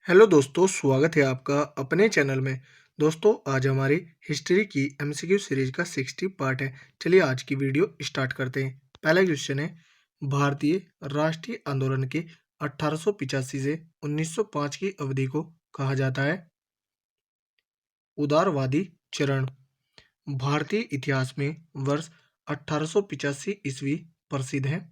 Hello दोस्तों, स्वागत है आपका अपने चैनल में। दोस्तों, आज हमारी हिस्ट्री की एमसीक्यू सीरीज का 60 पार्ट है। चलिए आज की वीडियो स्टार्ट करते हैं। पहला क्वेश्चन है, भारतीय राष्ट्रीय आंदोलन के 1885 से 1905 की अवधि को कहा जाता है। उदारवादी चरण। भारतीय इतिहास में वर्ष 1885 ईस्वी प्रसिद्ध है।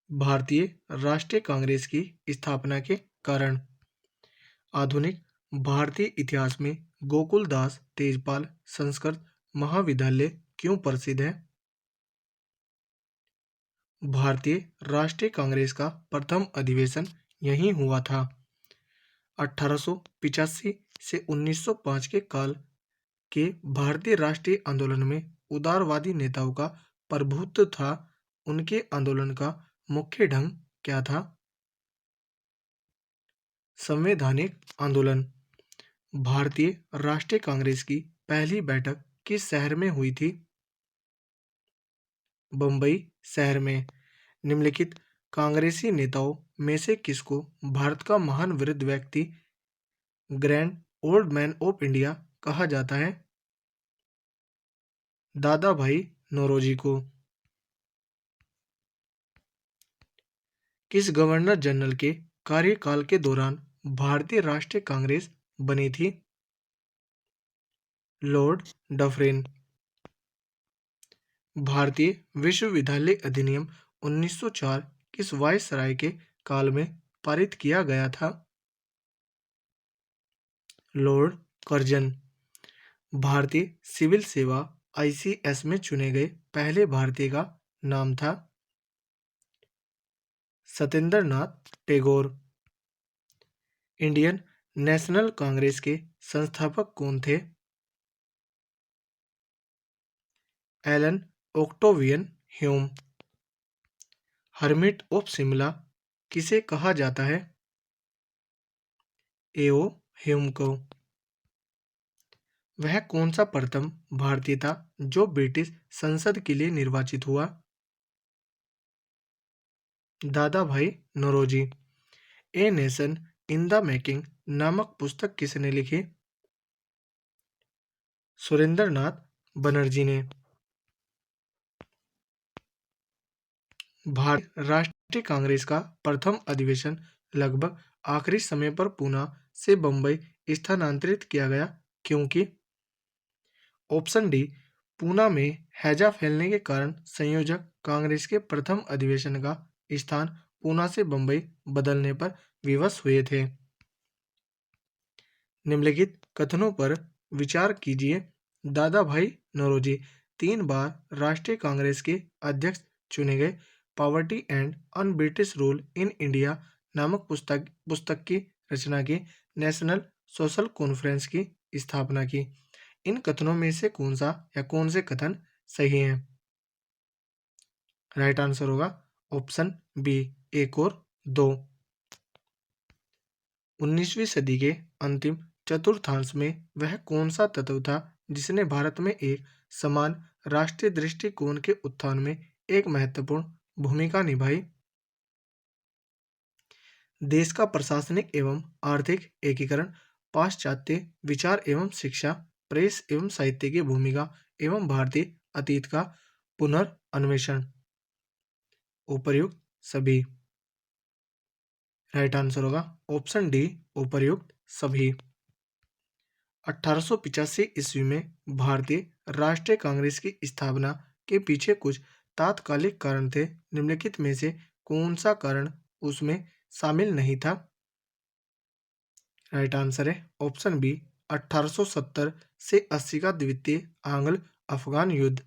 भारतीय राष्ट्रीय कांग्रेस की स्थापना के कारण। आधुनिक भारतीय इतिहास में गोकुलदास तेजपाल संस्कृत महाविद्यालय क्यों प्रसिद्ध है? भारतीय राष्ट्रीय कांग्रेस का प्रथम अधिवेशन यहीं हुआ था। 1885 से 1905 के काल के भारतीय राष्ट्रीय आंदोलन में उदारवादी नेताओं का प्रभुत्व था। उनके आंदोलन का मुख्य ढंग क्या था? संवैधानिक आंदोलन। भारतीय राष्ट्रीय कांग्रेस की पहली बैठक किस शहर में हुई थी? बम्बई शहर में। निम्नलिखित कांग्रेसी नेताओं में से किसको भारत का महान वृद्ध व्यक्ति, grand old man of India कहा जाता है? दादा भाई नौरोजी को। किस गवर्नर जनरल के कार्यकाल के दौरान भारतीय राष्ट्रीय कांग्रेस बनी थी? Lord Dufferin. भारतीय विश्वविद्यालय अधिनियम 1904 किस वायसराय के काल में पारित किया गया था? Lord Curzon. भारतीय सिविल सेवा आईसीएस में चुने गए पहले भारतीय का नाम था? Satyendra Nath Tagore. Indian National Congress के संस्थापक कौन थे? Allan Octavian Hume. Hermit of Shimla किसे कहा जाता है? एओ ह्यूम को। वह कौन सा प्रथम भारतीय था जो ब्रिटिश संसद के लिए निर्वाचित हुआ? Dadabhai Naoroji. A nation in the making नामक पुस्तक किसने लिखी? सुरेंद्र नाथ बनर्जी ने। भारतीय राष्ट्रीय कांग्रेस का प्रथम अधिवेशन लगभग आखिरी समय पर पूना से बंबई स्थानांतरित किया गया क्योंकि? ऑप्शन डी, पूना में हैजा फैलने के कारण संयोजक कांग्रेस के प्रथम अधिवेशन का स्थान पूना से बंबई बदलने पर विवश हुए थे। निम्नलिखित कथनों पर विचार कीजिए। दादा भाई नौरोजी 3 बार राष्ट्रीय कांग्रेस के अध्यक्ष चुने गए। Poverty and un British rule in India नामक पुस्तक की रचना की। नेशनल सोशल कॉन्फ्रेंस की स्थापना की। इन कथनों में से कौन सा या कौन से कथन सही हैं? राइट आंसर होगा ऑप्शन बी, 1 और 2। 19वीं सदी के अंतिम चतुर्थांश में वह कौन सा तत्व था जिसने भारत में एक समान राष्ट्रीय दृष्टिकोण के उत्थान में एक महत्वपूर्ण भूमिका निभाई? देश का प्रशासनिक एवं आर्थिक एकीकरण, पाश्चात्य विचार एवं शिक्षा, प्रेस एवं साहित्य की भूमिका एवं भारतीय अतीत का पुनर्अन्वेषण। उपर्युक्त सभी। राइट आंसर होगा ऑप्शन डी, उपर्युक्त सभी। 1885 ईस्वी में भारतीय राष्ट्रीय कांग्रेस की स्थापना के पीछे कुछ तात्कालिक कारण थे। निम्नलिखित में से कौन सा कारण उसमें शामिल नहीं था? राइट आंसर है ऑप्शन बी, 1870 से 80 का द्वितीय आंग्ल अफगान युद्ध।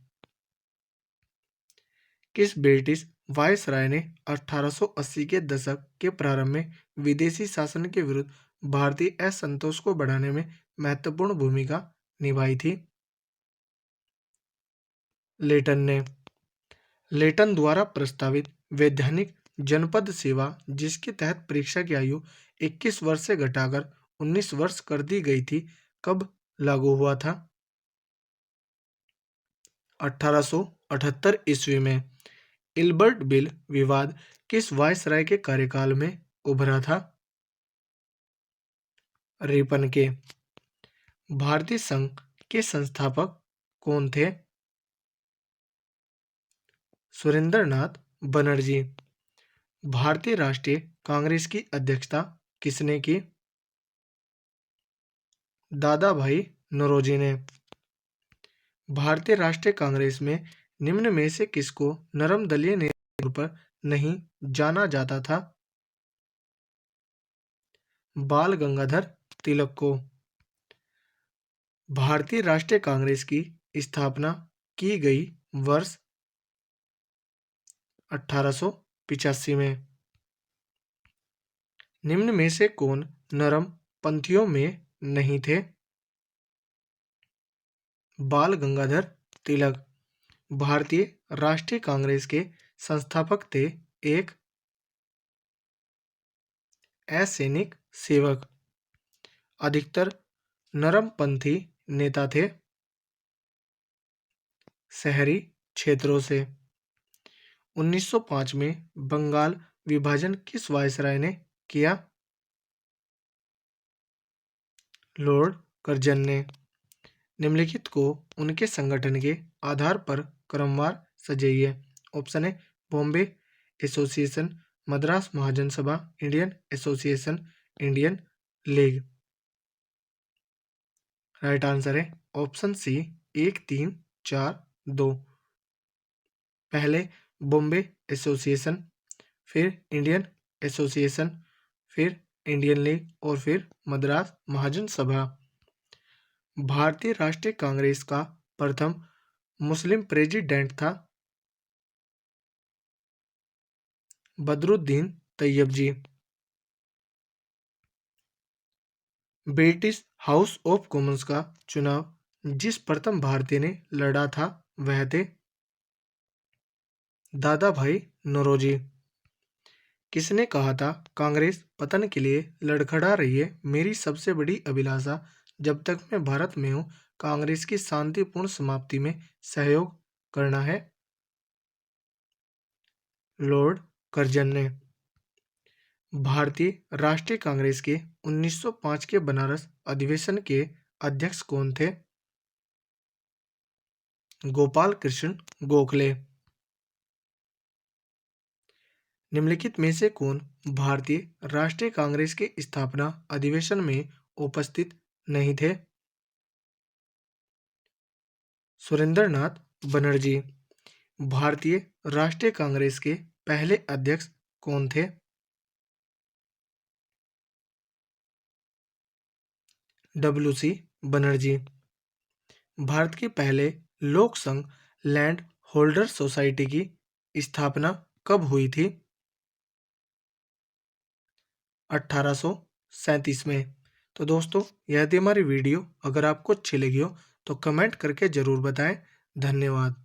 किस ब्रिटिश वायसराय ने 1880 के दशक के प्रारंभ में विदेशी शासन के विरुद्ध भारतीय असंतोष को बढ़ाने में महत्वपूर्ण भूमिका निभाई थी? लेटन ने। लेटन द्वारा प्रस्तावित वैधानिक जनपद सेवा, जिसके तहत परीक्षा की आयु 21 वर्ष से घटाकर 19 वर्ष कर दी गई थी, कब लागू हुआ था? 1878 ईस्वी में। इल्बर्ट बिल विवाद किस वायसराय के कार्यकाल में उभरा था? रेपन के। भारतीय संघ के संस्थापक कौन थे? सुरेंद्रनाथ बनर्जी। भारतीय राष्ट्रीय कांग्रेस की अध्यक्षता किसने की? दादा भाई नौरोजी ने। भारतीय राष्ट्रीय कांग्रेस में निम्न में से किसको नरम दलीय नेता के तौर पर नहीं जाना जाता था? बाल गंगाधर तिलक को। भारतीय राष्ट्रीय कांग्रेस की स्थापना की गई वर्ष 1885 में। निम्न में से कौन नरम पंथियों में नहीं थे? बाल गंगाधर तिलक। भारतीय राष्ट्रीय कांग्रेस के संस्थापक थे एक असैनिक सेवक। अधिकतर नरमपंथी नेता थे शहरी क्षेत्रों से। 1905 में बंगाल विभाजन किस वायसराय ने किया? लॉर्ड कर्जन ने। निम्नलिखित को उनके संगठन के आधार पर क्रमवार सजाइए। Option A Bombay association, Madras Mahajan Sabha, Indian association, Indian league. Right answer है ऑप्शन सी 1, 3, 4, 2। पहले बॉम्बे एसोसिएशन, फिर इंडियन एसोसिएशन, फिर इंडियन लीग और फिर मद्रास महाजन सभा। भारतीय राष्ट्रीय कांग्रेस का प्रथम मुस्लिम प्रेसिडेंट था बदरुद्दीन तैयब जी। ब्रिटिश हाउस ऑफ कॉमन्स का चुनाव जिस प्रथम भारतीय ने लड़ा था वह थे दादा भाई नौरोजी। किसने कहा था कांग्रेस पतन के लिए लड़खड़ा रही है, मेरी सबसे बड़ी अभिलाषा जब तक मैं भारत में हूं कांग्रेस की शांतिपूर्ण समाप्ति में सहयोग करना है? लॉर्ड कर्जन ने। भारतीय राष्ट्रीय कांग्रेस के 1905 के बनारस अधिवेशन के अध्यक्ष कौन थे? गोपाल कृष्ण गोखले। निम्नलिखित में से कौन भारतीय राष्ट्रीय कांग्रेस के स्थापना अधिवेशन में उपस्थित नहीं थे? सुरेंद्रनाथ बनर्जी। भारतीय राष्ट्रीय कांग्रेस के पहले अध्यक्ष कौन थे? डब्ल्यू.सी. बनर्जी। भारत के पहले लोक संघ लैंड होल्डर सोसाइटी की स्थापना कब हुई थी? 1837 में। तो दोस्तों यह थी हमारी वीडियो। अगर आपको अच्छी लगी हो तो कमेंट करके ज़रूर बताएं। धन्यवाद।